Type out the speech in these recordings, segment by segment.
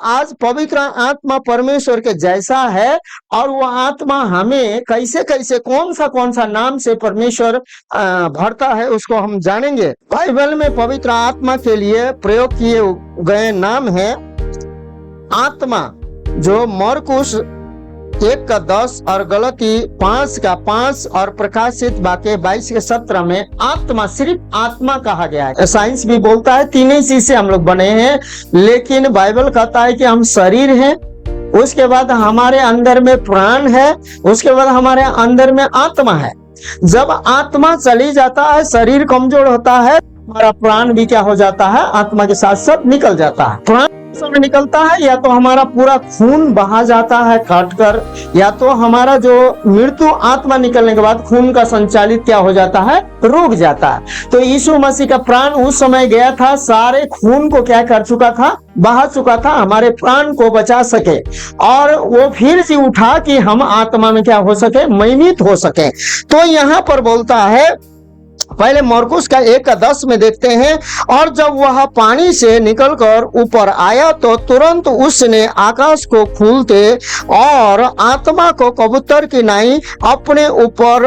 आज पवित्र आत्मा परमेश्वर के जैसा है और वो आत्मा हमें कैसे कैसे कौन सा नाम से परमेश्वर भरता है उसको हम जानेंगे। बाइबल में पवित्र आत्मा के लिए प्रयोग किए गए नाम है आत्मा, जो मरकुस 1:10 और गलती 5:5 और प्रकाशित वाक्य 22:17 में आत्मा सिर्फ आत्मा कहा गया है। साइंस भी बोलता है तीन ही चीज से हम लोग बने हैं, लेकिन बाइबल कहता है कि हम शरीर हैं, उसके बाद हमारे अंदर में प्राण है, उसके बाद हमारे अंदर में आत्मा है। जब आत्मा चली जाता है, शरीर कमजोर होता है, हमारा प्राण भी क्या हो जाता है, आत्मा के साथ साथ निकल जाता है। प्राण समय निकलता है या तो हमारा पूरा खून बहा जाता है काटकर, या तो हमारा जो मृत्यु आत्मा निकलने के बाद खून का संचालित क्या हो जाता है, रुक जाता है। तो यीशु मसीह का प्राण उस समय गया था, सारे खून को क्या कर चुका था, बहा चुका था, हमारे प्राण को बचा सके, और वो फिर से उठा कि हम आत्मा में क्या हो सके, महिमित हो सके। तो यहाँ पर बोलता है, पहले मरकुस का 1:10 में देखते हैं, और जब वह पानी से निकलकर ऊपर आया तो तुरंत उसने आकाश को खुलते और आत्मा को कबूतर की नाई अपने ऊपर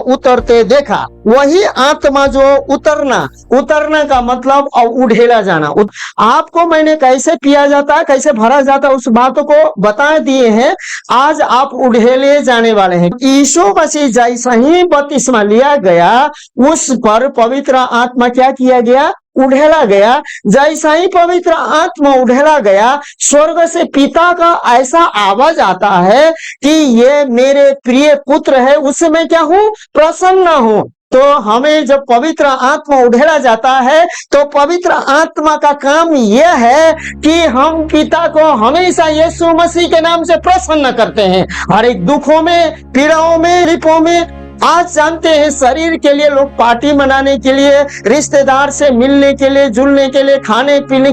उतरते देखा। वही आत्मा जो उतरना का मतलब उड़ेला जाना। आपको मैंने कैसे पिया जाता है, कैसे भरा जाता है, उस बातों को बता दिए हैं। आज आप उड़ेले जाने वाले हैं। यीशु मसीह जैसा ही बपतिस्मा लिया गया, उस पर पवित्र आत्मा क्या किया गया, उड़ेला गया। जैसा ही पवित्र आत्मा उड़ेला गया, स्वर्ग से पिता का ऐसा आवाज आता है कि ये मेरे प्रिय पुत्र है, उससे मैं क्या हूं, प्रसन्न हूं। तो हमें जब पवित्र आत्मा उड़ेला जाता है तो पवित्र आत्मा का काम यह है कि हम पिता को हमेशा यीशु मसीह के नाम से प्रसन्न करते हैं। हर एक दुखों में, पीड़ाओं में, तकलीफों में। आज जानते हैं शरीर के लिए लोग पार्टी मनाने के लिए, रिश्तेदार से मिलने के लिए, जुलने के लिए, खाने पीने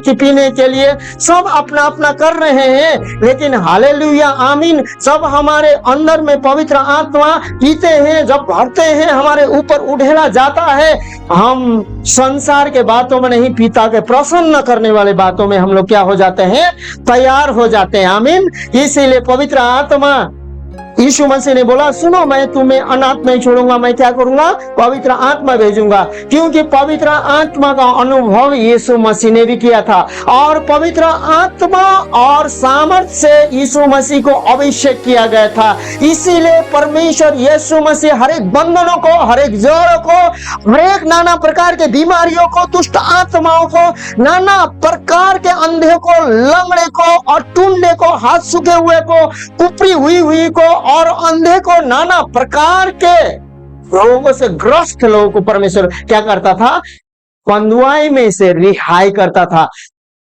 के लिए सब अपना अपना कर रहे हैं, लेकिन हालेलुया आमीन, जब हमारे अंदर में पवित्र आत्मा पीते हैं, जब भरते हैं, हमारे ऊपर उड़ेला जाता है, हम संसार के बातों में नहीं, पिता के प्रसन्न करने वाले बातों में हम लोग क्या हो जाते हैं, तैयार हो जाते हैं। आमीन। इसीलिए पवित्र आत्मा, यीशु मसीह ने बोला, सुनो मैं तुम्हें अनाथ नहीं छोड़ूंगा, मैं क्या करूंगा, पवित्र आत्मा भेजूंगा। क्योंकि पवित्र आत्मा का अनुभव यीशु मसीह ने भी किया था, और पवित्र आत्मा और सामर्थ्य से यीशु मसीह को अभिषेक किया गया था। इसीलिए परमेश्वर यीशु मसीह हर एक बंधनों को, हर एक जड़ों को, हर एक नाना प्रकार के बीमारियों को, दुष्ट आत्माओं को, नाना प्रकार के अंधे को, लंगड़े को और टूंडे को, हाथ सूखे हुए को, कुपरी हुई को और अंधे को, नाना प्रकार के रोगों से ग्रस्त लोगों को परमेश्वर क्या करता था, बंधुआई में से रिहाई करता था।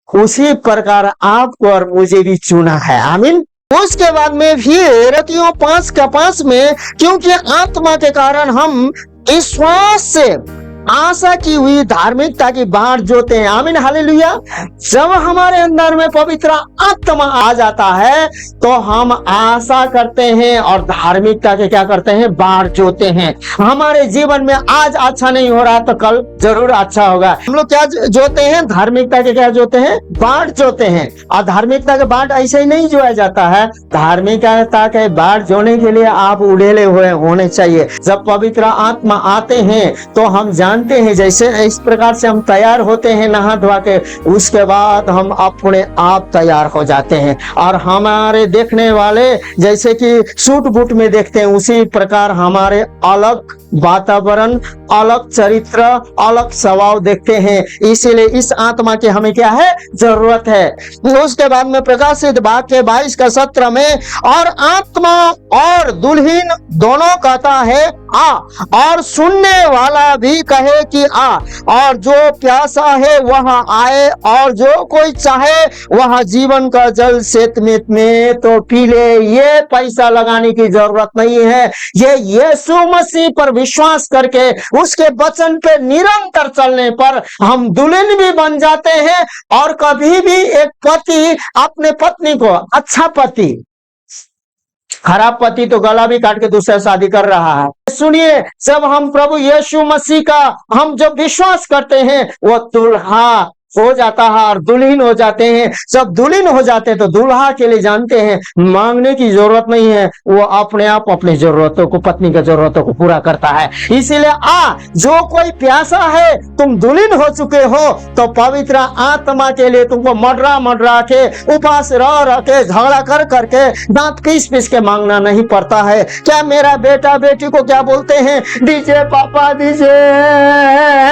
उसी प्रकार आपको और मुझे भी चुना है। आमीन। उसके बाद में फिर 5:5 में, क्योंकि आत्मा के कारण हम विश्वास से आशा की हुई धार्मिकता की बाढ़ जोते हैं। आमीन हालेलुया। जब हमारे अंदर में पवित्र आत्मा आ जाता है तो हम आशा करते हैं और धार्मिकता के क्या करते हैं, बाढ़ जोते हैं। हमारे जीवन में आज अच्छा नहीं हो रहा तो कल जरूर अच्छा होगा। हम लोग क्या जोते हैं, धार्मिकता के क्या जोते हैं, बाढ़ जोते हैं। और धार्मिकता के बाढ़ ऐसे ही नहीं जोया जाता है। धार्मिकता के बाढ़ जोने के लिए आप उड़ेले हुए होने चाहिए। जब पवित्र आत्मा आते हैं तो हम जानते हैं, जैसे इस प्रकार से हम तैयार होते हैं नहा धोआ के, उसके बाद हम अपने आप तैयार हो जाते हैं। और हमारे देखने वाले जैसे कि सूट बूट में देखते हैं, उसी प्रकार हमारे अलग वातावरण, अलग चरित्र, अलग स्वभाव देखते हैं। इसीलिए इस आत्मा की हमें क्या है, जरूरत है। उसके बाद में प्रकाशित वाक्य 22:17 में, और आत्मा और दुल्हन दोनों कहता है आ, और सुनने वाला भी कहे कि आ, और जो प्यासा है वह आए, और जो कोई चाहे वह जीवन का जल सेतमित में तो पी ले। ये पैसा लगाने की जरूरत नहीं है। ये यीशु मसीह पर विश्वास करके, उसके वचन पे निरंतर चलने पर हम दुल्हन भी बन जाते हैं। और कभी भी एक पति अपने पत्नी को, अच्छा पति, खराब पति तो गला भी काट के दूसरा शादी कर रहा है। सुनिए, जब हम प्रभु यीशु मसीह का हम जब विश्वास करते हैं, वो दुल्हा हो जाता है और दुल्हन हो जाते हैं। जब दुल्हन हो जाते हैं तो दूल्हा के लिए जानते हैं मांगने की जरूरत नहीं है, वो अपने आप अपनी जरूरतों को, पत्नी की जरूरतों को पूरा करता है। इसीलिए जो कोई प्यासा है, तुम दुल्हन हो चुके हो, तो पवित्र आत्मा के लिए तुमको मडरा के, उपास रह के, झगड़ा कर करके, दांत पीस के मांगना नहीं पड़ता है। क्या मेरा बेटा बेटी को क्या बोलते हैं, दीजिए पापा दीजिए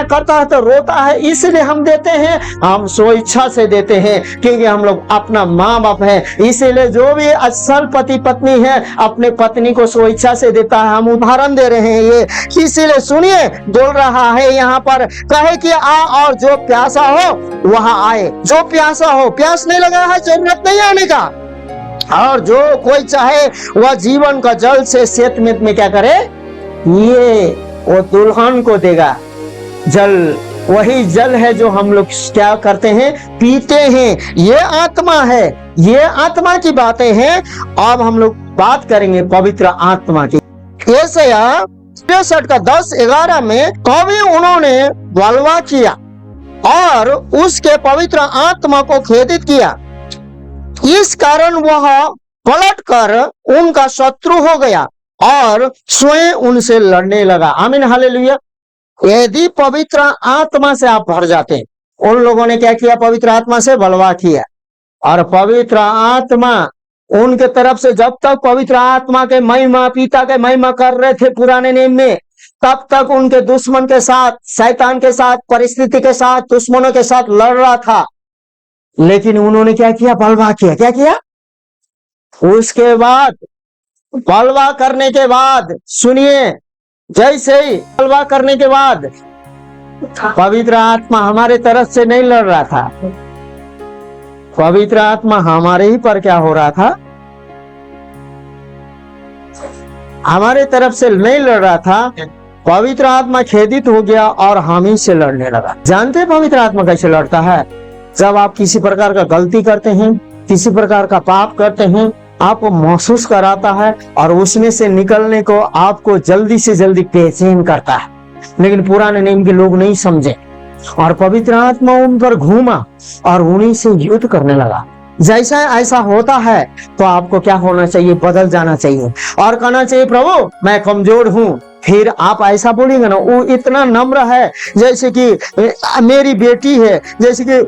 करता है तो रोता है, इसलिए हम देते हैं, हम स्व इच्छा से देते हैं, क्योंकि हम लोग अपना माँ बाप है। इसीलिए जो भी असल पति पत्नी है अपने पत्नी को स्व इच्छा से देता है। हम उदाहरण दे रहे हैं ये, इसीलिए सुनिए, बोल रहा है यहाँ पर, कहे कि और जो प्यासा हो वहां आए। जो प्यासा हो, प्यास नहीं लगा है, जरूरत नहीं आने का, और जो कोई चाहे वह जीवन का जल से सेत में क्या करे, ये वो दुल्हन को देगा। जल वही जल है जो हम लोग क्या करते हैं, पीते हैं। ये आत्मा है, ये आत्मा की बातें हैं। अब हम लोग बात करेंगे पवित्र आत्मा की। यशायाह 63 का 10-11 में कभी उन्होंने बलवा किया और उसके पवित्र आत्मा को खेदित किया, इस कारण वह पलटकर उनका शत्रु हो गया और स्वयं उनसे लड़ने लगा। आमीन, हालेलुया। यदि पवित्र आत्मा से आप भर जाते हैं, उन लोगों ने क्या किया, पवित्र आत्मा से बलवा किया, और पवित्र आत्मा उनके तरफ से, जब तक पवित्र आत्मा के महिमा, पिता के महिमा कर रहे थे पुराने नियम में, तब तक उनके दुश्मन के साथ, शैतान के साथ, परिस्थिति के साथ, दुश्मनों के साथ लड़ रहा था। लेकिन उन्होंने क्या किया, बलवा किया। क्या किया? उसके बाद बलवा करने के बाद, सुनिए, जैसे ही बलवा करने के बाद पवित्र आत्मा हमारे तरफ से नहीं लड़ रहा था, पवित्र आत्मा हमारे ही पर क्या हो रहा था, हमारे तरफ से नहीं लड़ रहा था। पवित्र आत्मा खेदित हो गया और हम ही से लड़ने लगा। जानते हैं पवित्र आत्मा कैसे लड़ता है? जब आप किसी प्रकार का गलती करते हैं, किसी प्रकार का पाप करते हैं, आपको महसूस कराता है और उसमें से निकलने को आपको जल्दी से जल्दी बेचैन करता है। लेकिन पुराने नियम के लोग नहीं समझे और पवित्र आत्मा उन पर घूमा और उन्हीं से युद्ध करने लगा। जैसा ऐसा होता है तो आपको क्या होना चाहिए, बदल जाना चाहिए और कहना चाहिए, प्रभु मैं कमजोर हूँ। फिर आप ऐसा बोलेंगे ना, वो इतना नम्र है, जैसे कि मेरी बेटी है, जैसे कि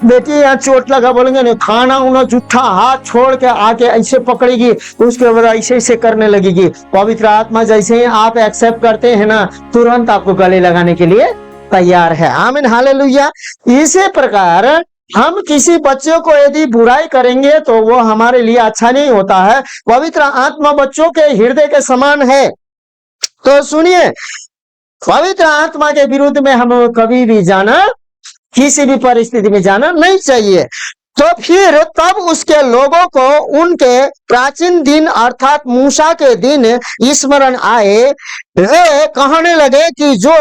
बेटी यहाँ चोट लगा, बोलेंगे ना, खाना उन्हें जूठा हाथ छोड़ के आके ऐसे पकड़ेगी, उसके बाद ऐसे ऐसे करने लगेगी। पवित्र आत्मा जैसे ही आप एक्सेप्ट करते हैं ना, तुरंत आपको गले लगाने के लिए तैयार है। आमीन, हालेलुया। इसी प्रकार हम किसी बच्चों को यदि बुराई करेंगे तो वो हमारे लिए अच्छा नहीं होता है। पवित्र आत्मा बच्चों के हृदय के समान है। तो सुनिए, पवित्र आत्मा के विरुद्ध में हम कभी भी जाना, किसी भी परिस्थिति में जाना नहीं चाहिए। तो फिर तब उसके लोगों को उनके प्राचीन दिन अर्थात मूसा के दिन स्मरण आए। वे कहने लगे कि जो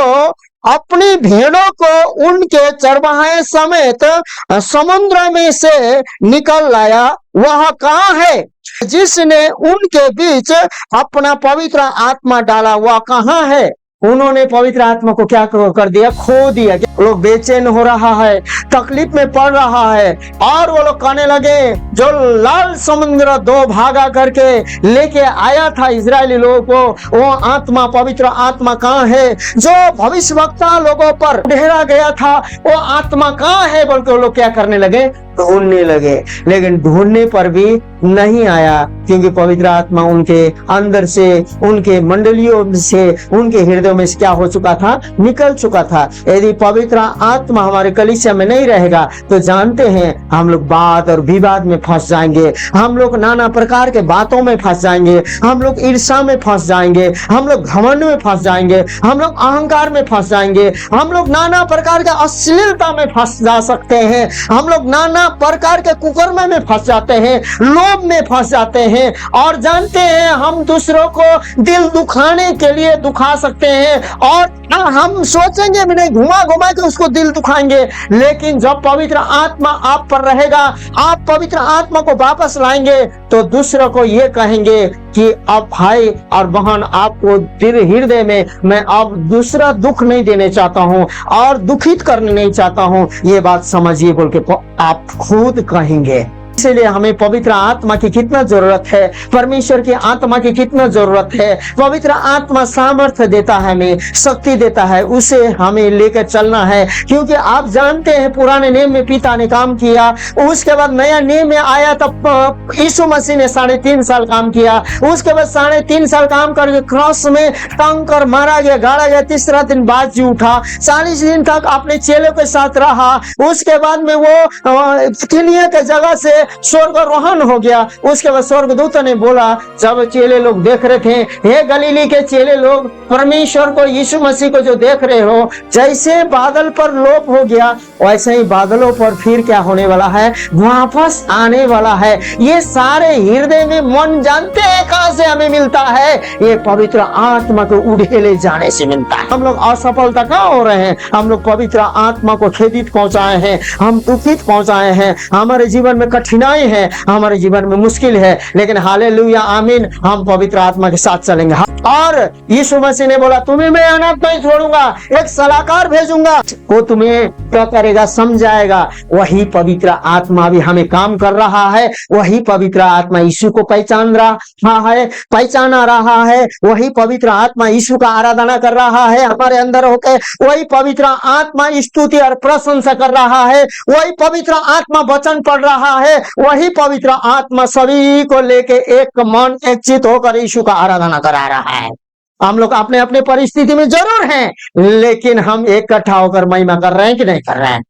अपनी भेड़ों को उनके चरवाहे समेत समुद्र में से निकल लाया, वह कहाँ है? जिसने उनके बीच अपना पवित्र आत्मा डाला, वह कहाँ है? उन्होंने पवित्र आत्मा को क्या कर दिया, खो दिया। लोग बेचैन हो रहा है, तकलीफ में पड़ रहा है, और वो लोग कहने लगे, जो लाल समुद्र दो भागा करके लेके आया था इजरायली लोगों को, वो आत्मा, पवित्र आत्मा कहाँ है? जो भविष्यवक्ता लोगों पर ढेरा गया था, वो आत्मा कहाँ है? बोल के वो लोग क्या करने लगे, ढूंढने लगे। लेकिन ढूंढने पर भी नहीं आया, क्योंकि पवित्र आत्मा उनके अंदर से, उनके मंडलियों से, उनके हृदयों में से क्या हो चुका था, निकल चुका था। यदि पवित्र आत्मा हमारे कलीसिया में नहीं रहेगा तो जानते हैं हम लोग वाद और विवाद में फंस जाएंगे, हम लोग नाना प्रकार के बातों में फंस जाएंगे, हम लोग ईर्ष्या में फंस जाएंगे, हम लोग घमंड में फंस जाएंगे, हम लोग अहंकार में फंस जाएंगे, हम लोग नाना प्रकार के अश्लीलता में फंस जा सकते हैं, हम लोग नाना प्रकार के कुकर्म में फंस जाते हैं, लोभ में फंस जाते हैं, और जानते हैं हम दूसरों को दिल दुखाने के लिए दुखा सकते हैं, और हम सोचेंगे भी नहीं, घुमा घुमा के उसको दिल दुखाएंगे। लेकिन जब पवित्र आत्मा आप पर रहेगा, आप पवित्र आत्मा को वापस लाएंगे तो दूसरों को ये कहेंगे कि अब भाई और बहन आपको दिल हृदय में मैं अब दूसरा दुख नहीं देने चाहता हूं और दुखित करने नहीं चाहता हूं, ये बात समझिए बोल के आप खुद कहेंगे। इसलिए हमें पवित्र आत्मा की कितना जरूरत है, परमेश्वर की आत्मा की कितना जरूरत है। पवित्र आत्मा सामर्थ्य देता है, हमें शक्ति देता है, उसे हमें लेकर चलना है। क्योंकि आप जानते हैं पुराने नियम में पिता ने काम किया, उसके बाद नया नियम में आया तब यीशु मसीह ने 3.5 साल काम किया। उसके बाद 3.5 साल काम करके क्रॉस में टांग कर मारा गया, गाड़ा गया, तीसरा दिन बाद जी उठा। 40 दिन तक अपने चेलों के साथ रहा। उसके बाद में वो किलिया के जगह से स्वर्गारोहण हो गया। उसके बाद स्वर्गदूत ने बोला, जब चेले लोग देख रहे थे, हे गलीली के चेले लोग, परमेश्वर को, यीशु मसीह को जो देख रहे हो, जैसे बादल पर लोप हो गया वैसे ही बादलों पर फिर क्या होने वाला है, वापस आने वाला है। ये सारे हृदय में मन जानते हैं कहां से हमें मिलता है, ये पवित्र आत्मा को उड़ेले जाने से मिलता है। हम लोग असफलता कहां हो रहे हैं, हम लोग पवित्र आत्मा को खेदित पहुंचाए हैं, हम दुखित पहुंचाए हैं, हमारे जीवन में कठिनाई है, हमारे जीवन में मुश्किल है, लेकिन हालेलुया आमीन, हम पवित्र आत्मा के साथ चलेंगे। और यीशु मसीह ने बोला, तुम्हें मैं अनाथ नहीं छोड़ूंगा, एक सलाहकार भेजूंगा, वो तुम्हें क्या करेगा, समझाएगा। वही पवित्र आत्मा भी हमें काम कर रहा है, वही पवित्र आत्मा यीशु को पहचाना रहा है, वही पवित्र आत्मा यीशु का आराधना कर रहा है हमारे अंदर होकर, वही पवित्र आत्मा स्तुति और प्रशंसा कर रहा है, वही पवित्र आत्मा वचन पढ़ रहा है, वही पवित्र आत्मा सभी को लेके एक मन एक चित होकर यीशु का आराधना करा रहा है। हम लोग अपने अपने परिस्थिति में जरूर हैं, लेकिन हम इकट्ठा होकर महिमा कर रहे हैं कि नहीं कर रहे हैं।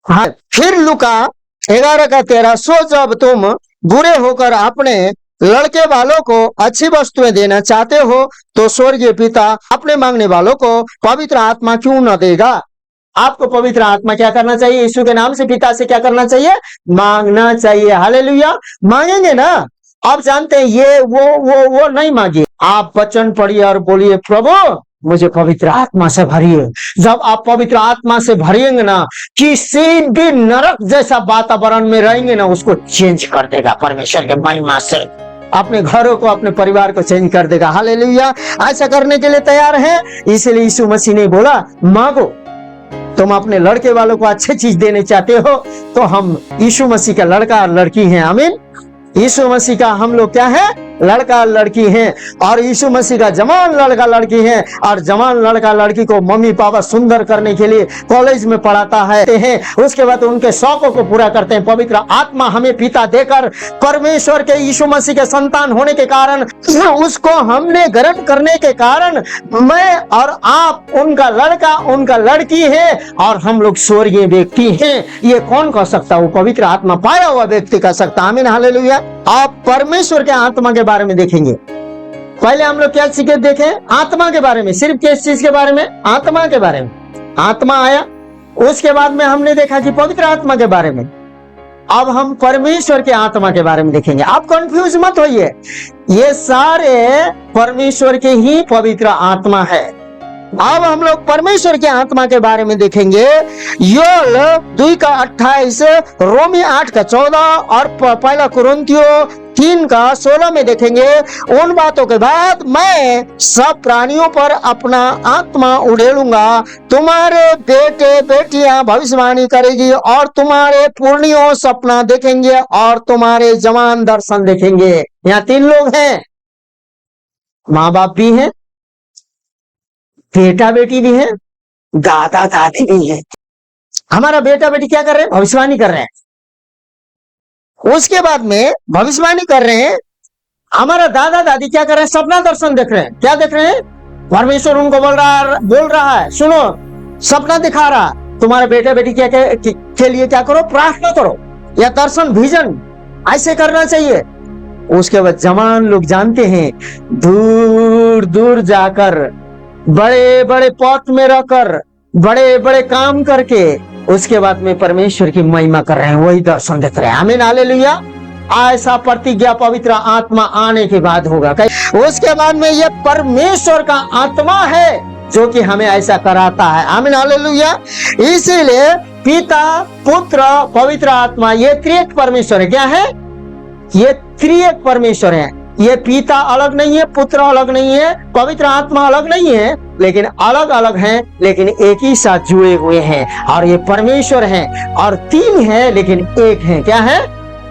हाँ, फिर लूका 11:13, सो जब तुम बुरे होकर अपने लड़के वालों को अच्छी वस्तुएं देना चाहते हो, तो स्वर्गीय पिता अपने मांगने वालों को पवित्र आत्मा क्यों न देगा। आपको पवित्र आत्मा क्या करना चाहिए, यीशु के नाम से पिता से क्या करना चाहिए, मांगना चाहिए। हालेलुया, मांगेंगे ना। आप जानते हैं ये वो नहीं मांगिए, आप वचन पढ़िए और बोलिए, प्रभु मुझे पवित्र आत्मा से भरिए। जब आप पवित्र आत्मा से भरिएंगे ना, किसी भी नरक जैसा वातावरण में रहेंगे ना, उसको चेंज कर देगा परमेश्वर के महिमा से। अपने घरों को, अपने परिवार को चेंज कर देगा। हालेलुया, ऐसा करने के लिए तैयार है। इसलिए यीशु मसीह ने बोला, मांगो। तुम अपने लड़के वालों को अच्छी चीज देने चाहते हो, तो हम यीशु मसीह का लड़का और लड़की हैं। आमीन। यीशु मसीह का हम लोग क्या है, लड़का लड़की हैं, और यीशु मसीह का जवान लड़का लड़की हैं। और जवान लड़का लड़की को मम्मी पापा सुंदर करने के लिए कॉलेज में पढ़ाता है, उसके बाद उनके शौकों को पूरा करते हैं। पवित्र आत्मा हमें पिता देकर, परमेश्वर के यीशु मसीह के संतान होने के कारण, उसको हमने ग्रहण करने के कारण, मैं और आप उनका लड़का उनका लड़की है, और हम लोग स्वर्गीय व्यक्ति हैं। ये कौन कह सकता, वो पवित्र आत्मा पाया हुआ व्यक्ति कह सकता। आमीन, हालेलुया। आप परमेश्वर के आत्मा के बारे में देखेंगे। पहले हम लोग क्या सीखे, देखें आत्मा के बारे में, सिर्फ किस चीज के बारे में, आत्मा के बारे में। आत्मा आया, उसके बाद में हमने देखा कि पवित्र आत्मा के बारे में। अब हम परमेश्वर के आत्मा के बारे में देखेंगे। आप कंफ्यूज मत होइए, ये सारे परमेश्वर के ही पवित्र आत्मा है। अब हम लोग परमेश्वर के आत्मा के बारे में देखेंगे। योएल 2:28, रोमी 8:14 और पहला कुरिन्थियों 3:16 में देखेंगे। उन बातों के बाद मैं सब प्राणियों पर अपना आत्मा उड़ेलूंगा, तुम्हारे बेटे बेटियां भविष्यवाणी करेगी, और तुम्हारे पूर्णियों सपना देखेंगे, और तुम्हारे जवान दर्शन देखेंगे। यहाँ 3 लोग हैं, माँ बाप भी हैं, बेटा बेटी भी है, दादा दादी भी है। हमारा बेटा बेटी क्या कर रहे हैं, भविष्यवाणी कर रहे हैं। उसके बाद में भविष्यवाणी कर रहे हैं। हमारा दादा दादी क्या कर रहे हैं, सपना दर्शन देख रहे हैं। क्या देख रहे हैं, परमेश्वर उनको बोल रहा है, सुनो, सपना दिखा रहा, तुम्हारे बेटा बेटी क्या के लिए क्या करो, प्रार्थना करो, या दर्शन विजन ऐसे करना चाहिए। उसके बाद जवान लोग जानते हैं, दूर दूर जाकर, बड़े बड़े पद में रहकर, बड़े बड़े काम करके, उसके बाद में परमेश्वर की महिमा कर रहे हैं, वही दर्शन देख रहे हैं। आमीन, हालेलुया। ऐसा प्रतिज्ञा पवित्र आत्मा आने के बाद होगा। उसके बाद में ये परमेश्वर का आत्मा है जो कि हमें ऐसा कराता है। आमीन, हालेलुया। इसीलिए पिता, पुत्र, पवित्र आत्मा, ये त्रिएक परमेश्वर है। क्या है, ये त्रिएक परमेश्वर है। ये पिता अलग नहीं है, पुत्र अलग नहीं है, पवित्र आत्मा अलग नहीं है, लेकिन अलग अलग हैं, लेकिन एक ही साथ जुड़े हुए हैं। और ये परमेश्वर हैं, और तीन है लेकिन एक है। क्या है?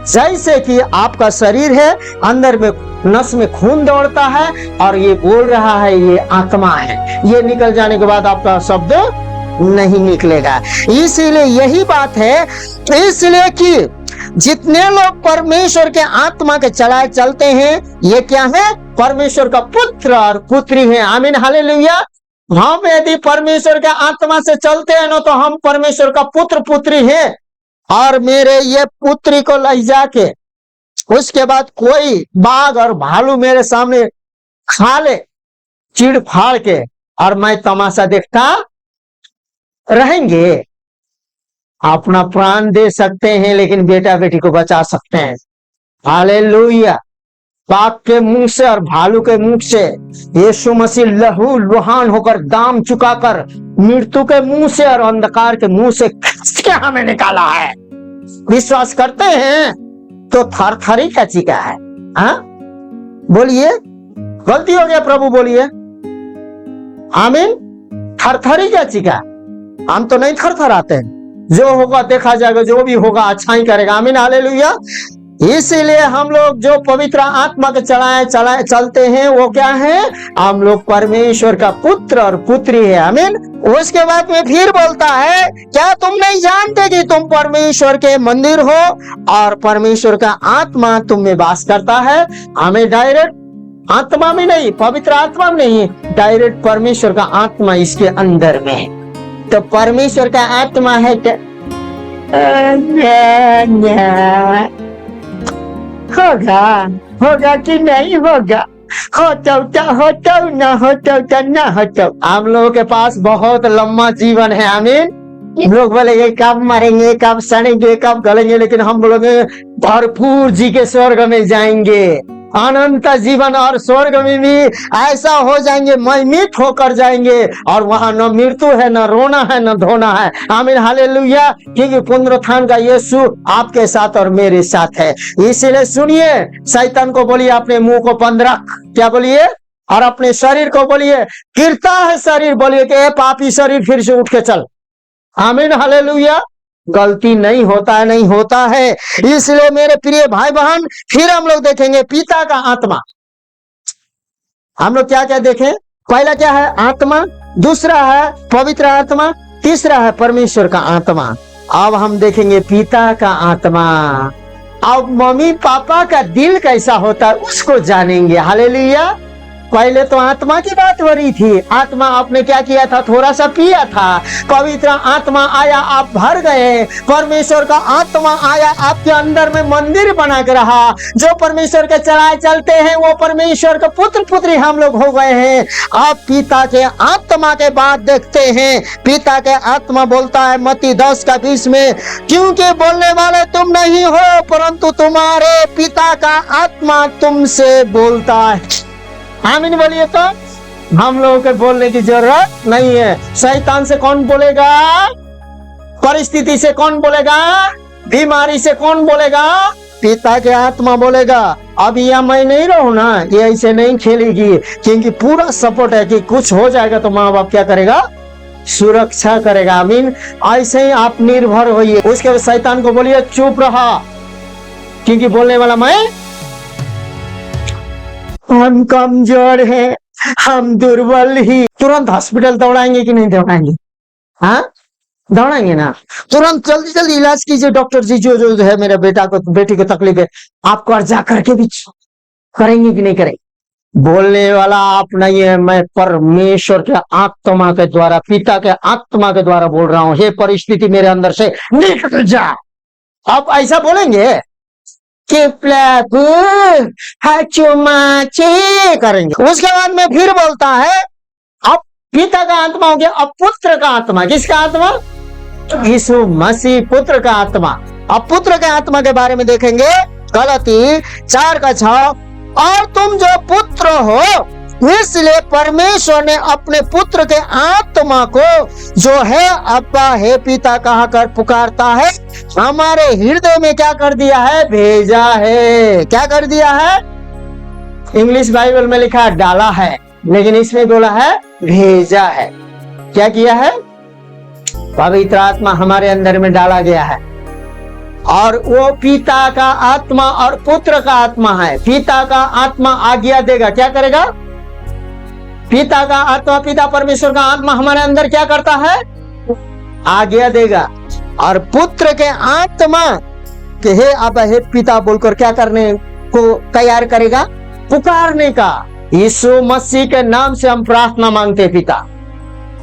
जैसे कि आपका शरीर है, अंदर में नस में खून दौड़ता है, और ये बोल रहा है ये आत्मा है। ये निकल जाने के बाद आपका शब्द नहीं निकलेगा। इसीलिए यही बात है, इसलिए कि जितने लोग परमेश्वर के आत्मा के चलाए चलते हैं, ये क्या है? परमेश्वर का पुत्र और पुत्री है। आमीन, हालेलुया। हम यदि परमेश्वर के आत्मा से चलते हैं ना, तो हम परमेश्वर का पुत्र पुत्री हैं। और मेरे ये पुत्री को ले जाके उसके बाद कोई बाघ और भालू मेरे सामने खा ले चीड़ फाड़ के, और मैं तमाशा देखता रहेंगे? अपना प्राण दे सकते हैं, लेकिन बेटा बेटी को बचा सकते हैं। हालेलुया। बाघ के मुंह से और भालू के मुंह से यीशु मसीह लहू लुहान होकर दाम चुकाकर मृत्यु के मुंह से और अंधकार के मुंह से खींच के हमें निकाला है। विश्वास करते हैं तो थरथरी क्या चीका है? हाँ, बोलिए, गलती हो गया प्रभु, बोलिए आमीन। थरथरी क्या चीका? हम तो नहीं थरथराते हैं। जो होगा देखा जाएगा, जो भी होगा अच्छा ही करेगा। आमीन, हालेलुया। इसीलिए हम लोग जो पवित्र आत्मा के चलाए चलते हैं, वो क्या है? हम लोग परमेश्वर का पुत्र और पुत्री है। आमीन। उसके बाद में फिर बोलता है, क्या तुम नहीं जानते कि तुम परमेश्वर के मंदिर हो और परमेश्वर का आत्मा तुम में वास करता है? हमें डायरेक्ट आत्मा में नहीं, पवित्र आत्मा में नहीं, डायरेक्ट परमेश्वर का आत्मा इसके अंदर में है। तो परमेश्वर का आत्मा है होगा कि नहीं होगा? होता ना होता। हम लोगों के पास बहुत लंबा जीवन है। आमीन। लोग बोलेंगे कब मरेंगे, कब सड़ेंगे, कब गलेंगे, लेकिन हम लोग भरपूर जी के स्वर्ग में जाएंगे, अनंत जीवन। और स्वर्ग में भी ऐसा हो जाएंगे, महिमित होकर जाएंगे, और वहां न मृत्यु है, न रोना है, न धोना है। आमीन, हालेलुया। क्योंकि पुनरुत्थान का यीशु आपके साथ और मेरे साथ है। इसीलिए सुनिए, शैतान को बोलिए अपने मुंह को बंद रख। क्या बोलिए? और अपने शरीर को बोलिए, गिरता है शरीर, बोलिए कि ए पापी शरीर, फिर से उठ के चल। आमीन, हालेलुया। गलती नहीं होता है, नहीं होता है। इसलिए मेरे प्रिय भाई बहन, फिर हम लोग देखेंगे पिता का आत्मा। हम लोग क्या क्या देखें? पहला क्या है? आत्मा। दूसरा है पवित्र आत्मा। तीसरा है परमेश्वर का आत्मा। अब हम देखेंगे पिता का आत्मा। अब मम्मी पापा का दिल कैसा होता है उसको जानेंगे। हालेलुया। पहले तो आत्मा की बात हो रही थी। आत्मा आपने क्या किया था? थोड़ा सा पिया था। पवित्र आत्मा आया, आप भर गए। परमेश्वर का आत्मा आया, आपके अंदर में मंदिर बना के रहा। जो परमेश्वर के चलाए चलते हैं, वो परमेश्वर के पुत्र पुत्री हम लोग हो गए हैं। आप पिता के आत्मा के बाद देखते हैं, पिता के आत्मा बोलता है मत्ती 10:20 में, क्योंकि बोलने वाले तुम नहीं हो, परंतु तुम्हारे पिता का आत्मा तुमसे बोलता है। आमीन, बोलिए। तो हम लोगों के बोलने की जरूरत नहीं है। शैतान से कौन बोलेगा? परिस्थिति से कौन बोलेगा? बीमारी से कौन बोलेगा? पिता के आत्मा बोलेगा। अब यह मैं नहीं रहूं ना, ये ऐसे नहीं खेलेगी, क्योंकि पूरा सपोर्ट है कि कुछ हो जाएगा तो माँ बाप क्या करेगा? सुरक्षा करेगा। आमीन। ऐसे ही आप निर्भर होइए। उसके बाद शैतान को बोलिए चुप रहा, क्योंकि बोलने वाला मैं। हम कमजोर हैं, हम दुर्बल ही। तुरंत हॉस्पिटल दौड़ाएंगे कि नहीं दौड़ाएंगे? हाँ, दौड़ाएंगे ना। तुरंत जल्दी जल्दी इलाज कीजिए डॉक्टर जी, जो जो है मेरे बेटा को बेटी को तकलीफ है, आप कर्जा करके भी करेंगे कि नहीं करेंगे? बोलने वाला आप नहीं है, मैं परमेश्वर के आत्मा के द्वारा, पिता के आत्मा के द्वारा बोल रहा हूं। हे परिस्थिति मेरे अंदर से निकल जा। आप ऐसा बोलेंगे कि प्रभु करेंगे। उसके बाद में फिर बोलता है, अब पिता का आत्मा हो गया, अब पुत्र का आत्मा। किसका आत्मा? यीशु मसीह पुत्र का आत्मा। अब पुत्र के आत्मा के बारे में देखेंगे, गलाती 4:6, और तुम जो पुत्र हो, इसलिए परमेश्वर ने अपने पुत्र के आत्मा को, जो है अब्बा हे पिता कहकर पुकारता है, हमारे हृदय में क्या कर दिया है? भेजा है। क्या कर दिया है? इंग्लिश बाइबल में लिखा है डाला है, लेकिन इसमें बोला है भेजा है। क्या किया है? पवित्र आत्मा हमारे अंदर में डाला गया है, और वो पिता का आत्मा और पुत्र का आत्मा है। पिता का आत्मा आज्ञा देगा, क्या करेगा? पिता का आत्मा, पिता परमेश्वर का आत्मा हमारे अंदर क्या करता है? आज्ञा देगा। और पुत्र के आत्मा के हे अब्बा हे पिता बोलकर क्या करने को तैयार करेगा? पुकारने का। यीशु मसीह के नाम से हम प्रार्थना मांगते, पिता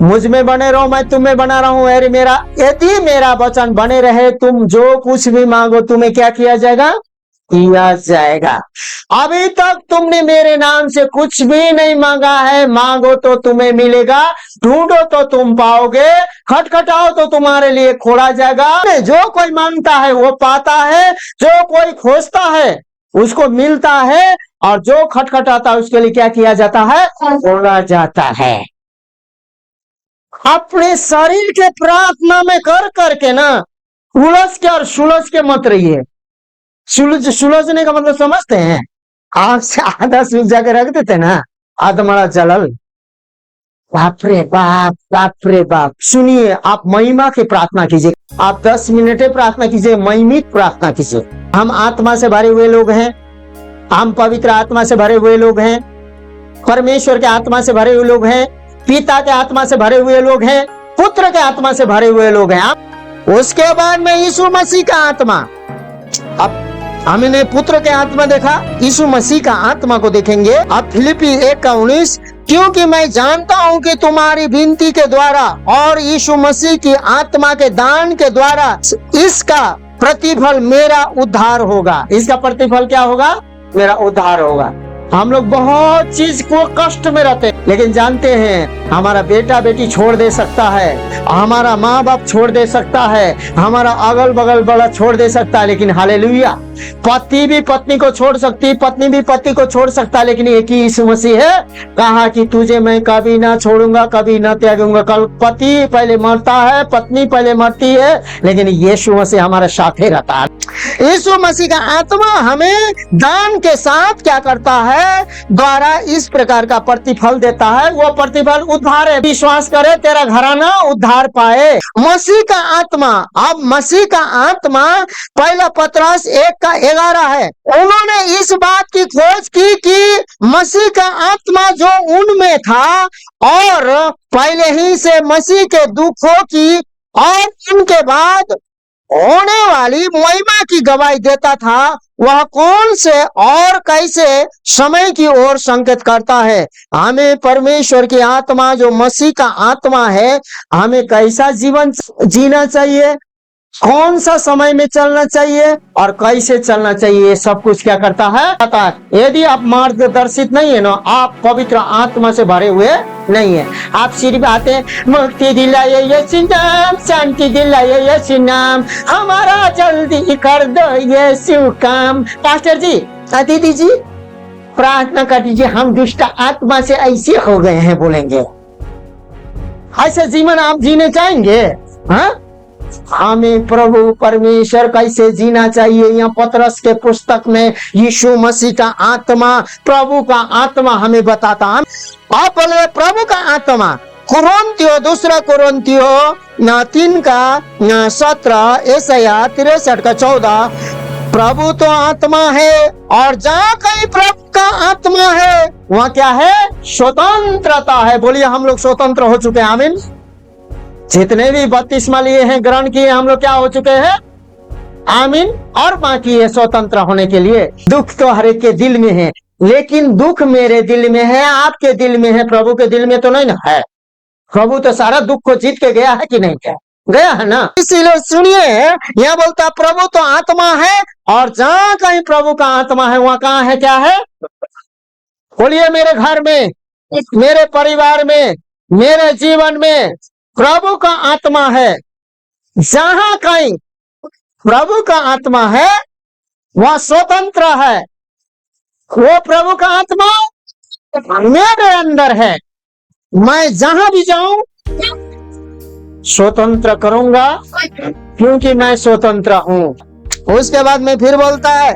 मुझ में बने रहो, मैं तुम में बना रहूं। यदि मेरा वचन बने रहे, तुम जो कुछ भी मांगो तुम्हें क्या किया जाएगा? किया जाएगा। अभी तक तुमने मेरे नाम से कुछ भी नहीं मांगा है, मांगो तो तुम्हें मिलेगा, ढूंढो तो तुम पाओगे, खटखटाओ तो तुम्हारे लिए खोला जाएगा। जो कोई मांगता है वो पाता है, जो कोई खोजता है उसको मिलता है, और जो खटखटाता है उसके लिए क्या किया जाता है? खोला जाता है। अपने शरीर के प्रार्थना में कर करके ना उलझ के और सुलझ के मत रहिए। सुलझने का मतलब समझते हैं? आग से आधा सुलझा के रख देते ना, आधमड़ा जलल। बाप रे बाप, बाप रे बाप। सुनिए, आप महिमा की प्रार्थना कीजिए, आप 10 मिनटें प्रार्थना कीजिए, महिमित प्रार्थना कीजिए। हम आत्मा से भरे हुए लोग हैं, हम पवित्र आत्मा से भरे हुए लोग हैं, परमेश्वर के आत्मा से भरे हुए लोग हैं, पिता के आत्मा से भरे हुए लोग हैं, पुत्र के आत्मा से भरे हुए लोग हैं। उसके बाद में यीशु मसीह का आत्मा। अब हमने पुत्र के आत्मा देखा, यीशु मसीह का आत्मा को देखेंगे। अब फिलिपी 1:19, क्योंकि मैं जानता हूं कि तुम्हारी विनती के द्वारा और यीशु मसीह की आत्मा के दान के द्वारा इसका प्रतिफल मेरा उद्धार होगा। इसका प्रतिफल क्या होगा? मेरा उद्धार होगा। हम लोग बहुत चीज को कष्ट में रहते हैं, लेकिन जानते हैं हमारा बेटा बेटी छोड़ दे सकता है, हमारा माँ बाप छोड़ दे सकता है, हमारा अगल बगल वाला छोड़ दे सकता है, लेकिन हालेलुया, पति भी पत्नी को छोड़ सकती, पत्नी भी पति को छोड़ सकता है, लेकिन एक ही यीशु मसीह है। कहा कि तुझे मैं कभी ना छोड़ूंगा, कभी ना त्यागूंगा। कल पति पहले मरता है, पत्नी पहले मरती है, लेकिन यीशु मसीह हमारे साथ ही रहता है। यीशु मसीह का आत्मा हमें दान के साथ क्या करता है? द्वारा इस प्रकार का प्रतिफल देता है। वो प्रतिफल उद्धार है। विश्वास करे तेरा घराना उद्धार पाए। मसीह का आत्मा, अब मसीह का आत्मा पहला पतरस 1:11 है। उन्होंने इस बात की खोज की कि मसीह का आत्मा जो उनमें था और पहले ही से मसीह के दुखों की और उनके बाद होने वाली महिमा की गवाही देता था, वह कौन से और कैसे समय की ओर संकेत करता है। हमें परमेश्वर की आत्मा जो मसीह का आत्मा है, हमें कैसा जीवन जीना चाहिए, कौन सा समय में चलना चाहिए और कैसे चलना चाहिए, सब कुछ क्या करता है? यदि आप मार्गदर्शित नहीं है ना, आप पवित्र आत्मा से भरे हुए नहीं है, आप सिर्फ आते मुक्ति दिलाए यीशु नाम, शांति दिलाए यीशु नाम, हमारा जल्दी कर दो यीशु काम। पास्टर जी, दीदी जी, प्रार्थना कर दीजिए, हम दुष्ट आत्मा से ऐसे हो गए हैं, बोलेंगे। ऐसे जीवन आप जीने चाहेंगे? हाँ, हमें प्रभु परमेश्वर कैसे जीना चाहिए। यहाँ पतरस के पुस्तक में यीशु मसीह का आत्मा, प्रभु का आत्मा हमें बताता है। आप बोले प्रभु का आत्मा, कुरिन्थियों 2 कुरिन्थियों 3:17, यशायाह 63:14, प्रभु तो आत्मा है और जहाँ कहीं प्रभु का आत्मा है वहाँ क्या है? स्वतंत्रता है। बोलिए, हम लोग स्वतंत्र हो चुके हैं। आमीन। जितने भी बपतिस्मा लिए हैं, ग्रहण किए, हम लोग क्या हो चुके हैं? आमीन। और बाकी है स्वतंत्र होने के लिए। दुख तो हर एक के दिल में है, लेकिन दुख मेरे दिल में है, आपके दिल में है, प्रभु के दिल में तो नहीं ना है। प्रभु तो सारा दुख को जीत के गया है कि नहीं गया है ना। इसीलिए सुनिए, यहाँ बोलता प्रभु तो आत्मा है और जहाँ कहीं प्रभु का आत्मा है वहाँ कहाँ है? क्या है? बोलिए, मेरे घर में, मेरे परिवार में, मेरे जीवन में प्रभु का आत्मा है। जहां कहीं प्रभु का आत्मा है वह स्वतंत्र है। वो प्रभु का आत्मा मेरे अंदर है। मैं जहां भी जाऊं स्वतंत्र करूंगा, क्योंकि मैं स्वतंत्र हूं। उसके बाद में फिर बोलता है,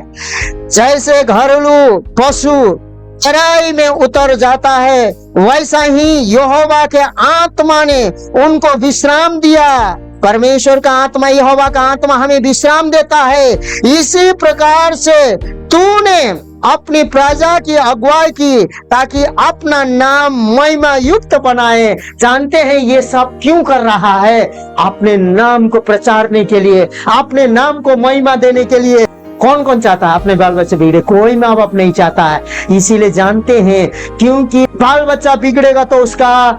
जैसे घरेलू पशु गहराई में उतर जाता है, वैसा ही यहोवा के आत्मा ने उनको विश्राम दिया। परमेश्वर का आत्मा, यहोवा का आत्मा हमें विश्राम देता है। इसी प्रकार से तूने अपनी प्रजा की अगुवाई की ताकि अपना नाम महिमा युक्त बनाए। जानते हैं ये सब क्यों कर रहा है? अपने नाम को प्रचारने के लिए, अपने नाम को महिमा देने के लिए। कौन कौन चाहता है अपने बाल बच्चे बिगड़े? कोई माँ बाप नहीं चाहता है। इसीलिए जानते हैं, क्योंकि बाल बच्चा बिगड़ेगा तो उसका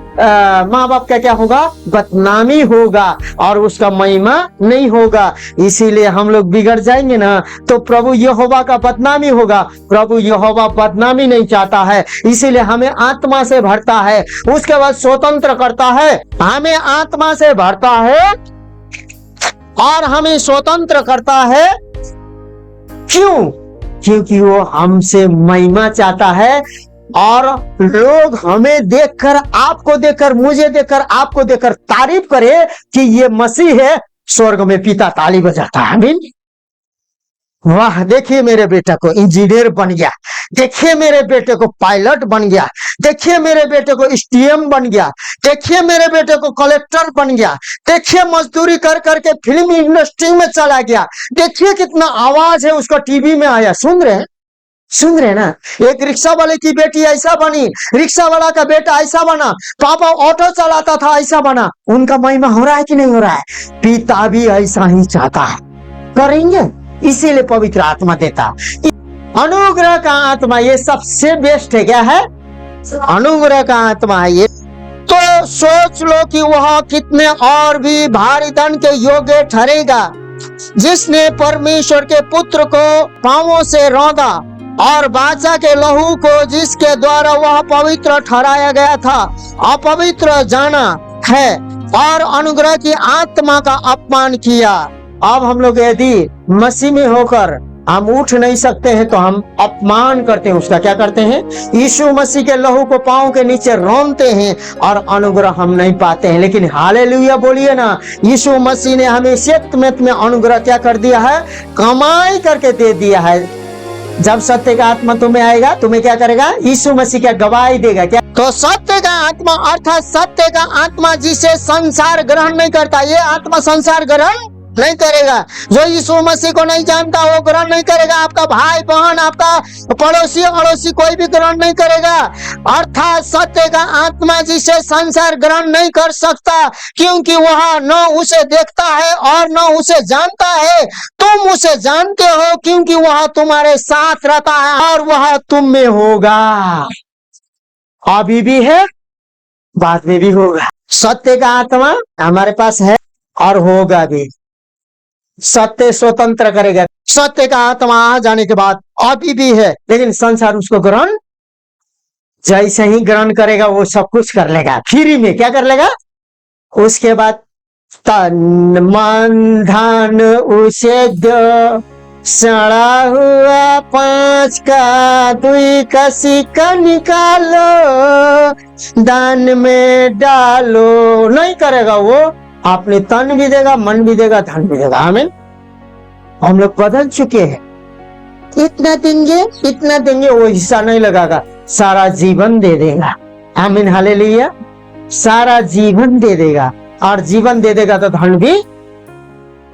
माँ बाप का क्या होगा? बदनामी होगा और उसका महिमा नहीं होगा। इसीलिए हम लोग बिगड़ जाएंगे ना तो प्रभु यहोवा का बदनामी होगा। प्रभु यहोवा बदनामी नहीं चाहता है, इसीलिए हमें आत्मा से भरता है, उसके बाद स्वतंत्र करता है। हमें आत्मा से भरता है और हमें स्वतंत्र करता है। क्यों? क्योंकि वो हमसे महिमा चाहता है और लोग हमें देखकर, आपको देखकर, मुझे देखकर, आपको देखकर तारीफ करे कि ये मसीह है। स्वर्ग में पिता ताली बजाता है। आमीन। वाह, देखिए मेरे बेटा को इंजीनियर बन गया, देखिए मेरे बेटे को पायलट बन गया, देखिए मेरे बेटे को एसडीएम बन गया, देखिए मेरे बेटे को कलेक्टर बन गया, देखिए मजदूरी कर करके फिल्म इंडस्ट्री में चला गया, देखिए कितना आवाज है उसका टीवी में आया। सुन रहे हैं? सुन रहे ना? एक रिक्शा वाले की बेटी ऐसा बनी, रिक्शा वाला का बेटा ऐसा बना, पापा ऑटो चलाता था ऐसा बना। उनका महिमा हो रहा है कि नहीं हो रहा है? पिता भी ऐसा ही चाहता है, करेंगे। इसीलिए पवित्र आत्मा देता। अनुग्रह का आत्मा ये सबसे बेस्ट है। क्या है? अनुग्रह का आत्मा है ये। तो सोच लो कि वह कितने और भी भारी दंड के योग्य ठहरेगा, जिसने परमेश्वर के पुत्र को पांवों से रौंदा और बाचा के लहू को, जिसके द्वारा वह पवित्र ठहराया गया था, अपवित्र जाना है और अनुग्रह की आत्मा का अपमान किया। अब हम लोग यदि मसीह में होकर हम उठ नहीं सकते हैं तो हम अपमान करते हैं उसका। क्या करते हैं? यीशु मसीह के लहू को पांव के नीचे रौंदते हैं और अनुग्रह हम नहीं पाते हैं। लेकिन हालेलुया बोलिए ना, यीशु मसीह ने हमें सत्यमेत में अनुग्रह क्या कर दिया है? कमाई करके दे दिया है। जब सत्य का आत्मा तुम्हें आएगा, तुम्हें क्या करेगा? यीशु मसीह क्या गवाही देगा। क्या? तो सत्य का आत्मा अर्थात सत्य का आत्मा जिसे संसार ग्रहण नहीं करता, ये आत्मा संसार ग्रहण नहीं करेगा। जो यीशु मसीह को नहीं जानता वो ग्रहण नहीं करेगा। आपका भाई बहन, आपका पड़ोसी अड़ोसी कोई भी ग्रहण नहीं करेगा। अर्थात सत्य का आत्मा जिसे संसार ग्रहण नहीं कर सकता, क्योंकि वह न उसे देखता है और न उसे जानता है। तुम उसे जानते हो क्योंकि वह तुम्हारे साथ रहता है और वह तुम में होगा। अभी भी है, बाद में भी होगा। सत्य का आत्मा हमारे पास है और होगा भी। सत्य स्वतंत्र करेगा। सत्य का आत्मा आ जाने के बाद अभी भी है, लेकिन संसार उसको ग्रहण, जैसे ही ग्रहण करेगा वो सब कुछ कर लेगा फ्री में। क्या कर लेगा? उसके बाद तन मन धन उसे दो, सड़ा हुआ 5 का 2 का सिक्का निकालो, दान में डालो। नहीं करेगा वो। आपने तन भी देगा, मन भी देगा, धन भी देगा। आमीन। हम लोग बदल चुके हैं। इतना देंगे, वो हिस्सा नहीं लगागा, सारा जीवन दे देगा। आमीन, हालेलुया। सारा जीवन दे देगा और जीवन दे देगा तो धन भी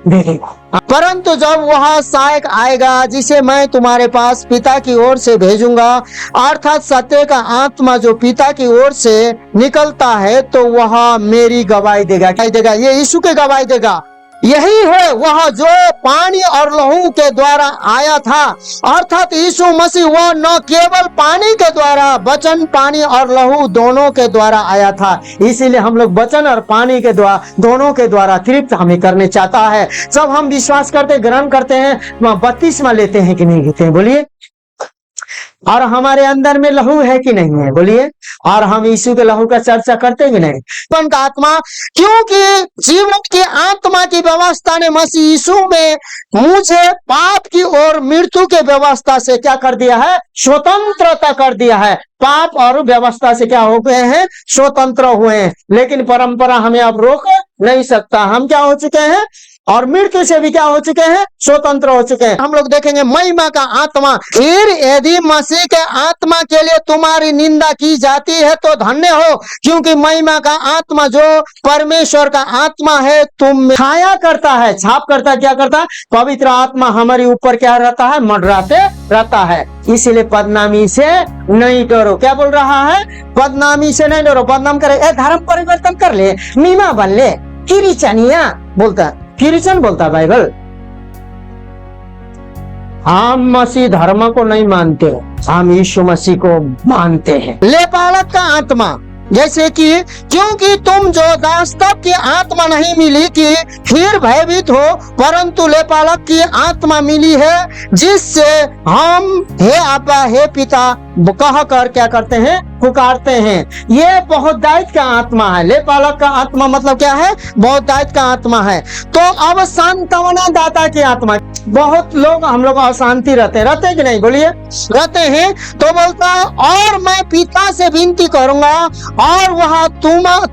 दे देगा। परंतु जब वह सहायक आएगा, जिसे मैं तुम्हारे पास पिता की ओर से भेजूंगा, अर्थात सत्य का आत्मा जो पिता की ओर से निकलता है, तो वह मेरी गवाही देगा। क्या देगा? ये यीशु की गवाही देगा। यही है वह जो पानी और लहू के द्वारा आया था। अर्थात यीशु मसीह वह न केवल पानी के द्वारा, वचन पानी और लहू दोनों के द्वारा आया था। इसीलिए हम लोग वचन और पानी के द्वारा, दोनों के द्वारा तृप्त हमें करने चाहता है। जब हम विश्वास करते, ग्रहण करते हैं, वह बपतिस्मा लेते हैं कि नहीं लेते हैं? बोलिए। और हमारे अंदर में लहू है कि नहीं है? बोलिए। और हम यीशु के लहू का चर्चा करते हैं कि नहीं? जीवन का आत्मा, क्योंकि जीवन की आत्मा की व्यवस्था ने मसीह यीशु में मुझे पाप की और मृत्यु के व्यवस्था से क्या कर दिया है? स्वतंत्रता कर दिया है। पाप और व्यवस्था से क्या हो गए हैं? स्वतंत्र हुए हैं। लेकिन परंपरा हमें अब रोक नहीं सकता। हम क्या हो चुके हैं? और मृत्यु से भी क्या हो चुके हैं, स्वतंत्र हो चुके हैं। हम लोग देखेंगे महिमा का आत्मा। फिर यदि मसीह के आत्मा के लिए तुम्हारी निंदा की जाती है तो धन्य हो, क्योंकि महिमा का आत्मा जो परमेश्वर का आत्मा है तुम में छाया करता है, छाप करता है। क्या करता है? पवित्र आत्मा हमारे ऊपर क्या रहता है, मंडराते रहता है। इसीलिए बदनामी से नहीं डरो। क्या बोल रहा है? बदनामी से नहीं डरो। बदनाम करे, धर्म परिवर्तन कर ले, मीमा बन ले, किरिचनिया बोलता है, किरिचन बोलता है बाइबल। हम मसीह धर्म को नहीं मानते, हम यीशु मसीह को मानते हैं। लेपालक का आत्मा, जैसे कि क्योंकि तुम जो दासत्व की आत्मा नहीं मिली कि फिर भयभीत हो, परंतु लेपालक की आत्मा मिली है, जिससे हम हे आबा हे पिता कह कर क्या करते हैं, पुकारते हैं। ये बहुदायित्व का आत्मा है। लेपालक का आत्मा मतलब क्या है? बहुदायित्व का आत्मा है। तो अब सांत्वना दाता की आत्मा। बहुत लोग हम लोग अशांति रहते हैं कि नहीं? बोलिए, रहते हैं। तो बोलता और मैं पिता से विनती करूंगा और वह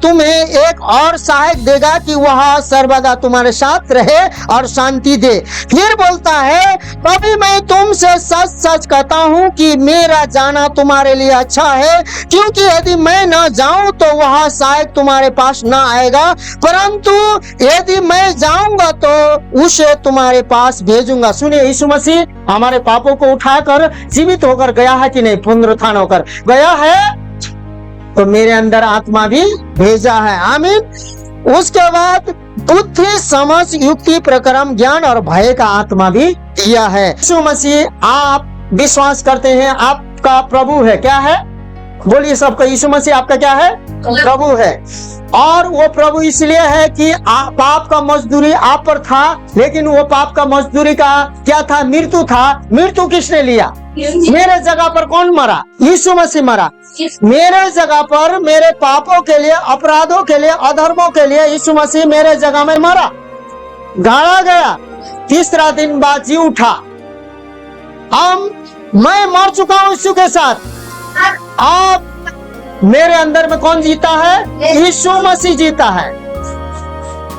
तुम्हें एक और सहायक देगा कि वह सर्वदा तुम्हारे साथ रहे और शांति दे। फिर बोलता है तभी मैं तुमसे सच सच कहता हूँ कि मेरा जाना तुम्हारे लिए अच्छा है, क्योंकि यदि मैं न जाऊं तो वह सहायक तुम्हारे पास न आएगा, परंतु यदि मैं जाऊंगा तो उसे तुम्हारे पास भेजूंगा। सुनिए, यीशु मसीह हमारे पापों को उठाकर जीवित होकर गया है कि नहीं? पुनरुत्थान होकर गया है, तो मेरे अंदर आत्मा भी भेजा है। आमीन। उसके बाद बुद्धि, समझ, युक्ति, प्रक्रम, ज्ञान और भय का आत्मा भी दिया है। यीशु मसीह आप विश्वास करते हैं आपका प्रभु है। क्या है? बोलिए सबको, यीशु मसीह आपका क्या है? प्रभु है। और वो प्रभु इसलिए है कि पाप का मजदूरी आप पर था, लेकिन वो पाप का मजदूरी का क्या था? मृत्यु था। मृत्यु किसने लिया? मेरे जगह पर कौन मरा? यीशु मसीह मरा। मेरे जगह पर, मेरे पापों के लिए, अपराधों के लिए, अधर्मों के लिए यीशु मसीह मेरे जगह में मरा, गाड़ा गया, तीसरा दिन बाद जी उठा। मैं मर चुका हूं यीशु के साथ। अब मेरे अंदर में कौन जीता है? यीशु मसीह जीता है।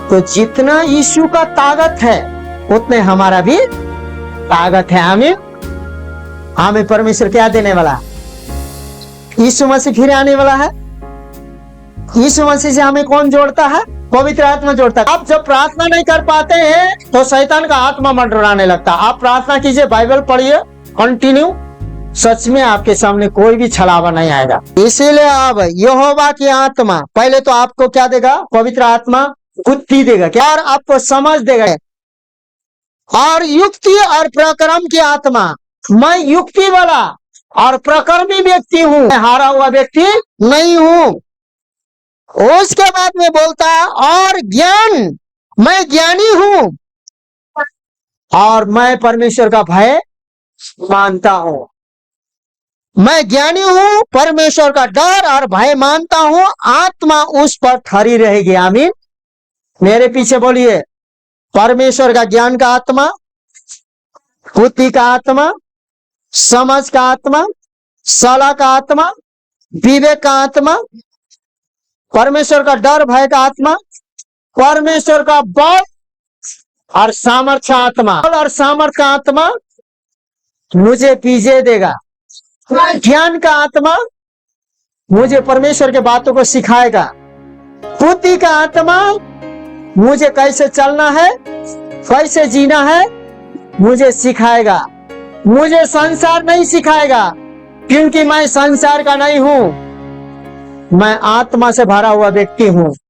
तो जितना यीशु का ताकत है उतने हमारा भी ताकत है। आमीन। हमें परमेश्वर क्या देने वाला? यीशु मसीह फिर आने वाला है। यीशु मसीह से हमें कौन जोड़ता है? पवित्र आत्मा जोड़ता है। आप जब प्रार्थना नहीं कर पाते हैं तो शैतान का आत्मा मंडराने लगता है। आप प्रार्थना कीजिए, बाइबल पढ़िए कंटिन्यू, सच में आपके सामने कोई भी छलावा नहीं आएगा। इसीलिए अब यहोवा की आत्मा पहले तो आपको क्या देगा? पवित्र आत्मा बुद्धि देगा, क्या? और आपको समझ देगा। और युक्ति और प्रक्रम की आत्मा, मैं युक्ति वाला और प्रकर्मी व्यक्ति हूँ, मैं हारा हुआ व्यक्ति नहीं हूँ। उसके बाद में बोलता है और ज्ञान, मैं ज्ञानी हूँ और मैं परमेश्वर का भय मानता हूँ। मैं ज्ञानी हूँ, परमेश्वर का डर और भय मानता हूँ, आत्मा उस पर ठहरी रहेगी। आमीन। मेरे पीछे बोलिए, परमेश्वर का ज्ञान का आत्मा, बुद्धि का आत्मा, समझ का आत्मा, सलाह का आत्मा, विवेक का आत्मा, परमेश्वर का डर भय का आत्मा, परमेश्वर का बल और सामर्थ्य आत्मा, बल और सामर्थ्य का आत्मा मुझे पीछे देगा। ज्ञान का आत्मा मुझे परमेश्वर के बातों को सिखाएगा। बुद्धि का आत्मा मुझे कैसे चलना है, कैसे जीना है, मुझे सिखाएगा। मुझे संसार नहीं सिखाएगा, क्योंकि मैं संसार का नहीं हूं, मैं आत्मा से भरा हुआ व्यक्ति हूं।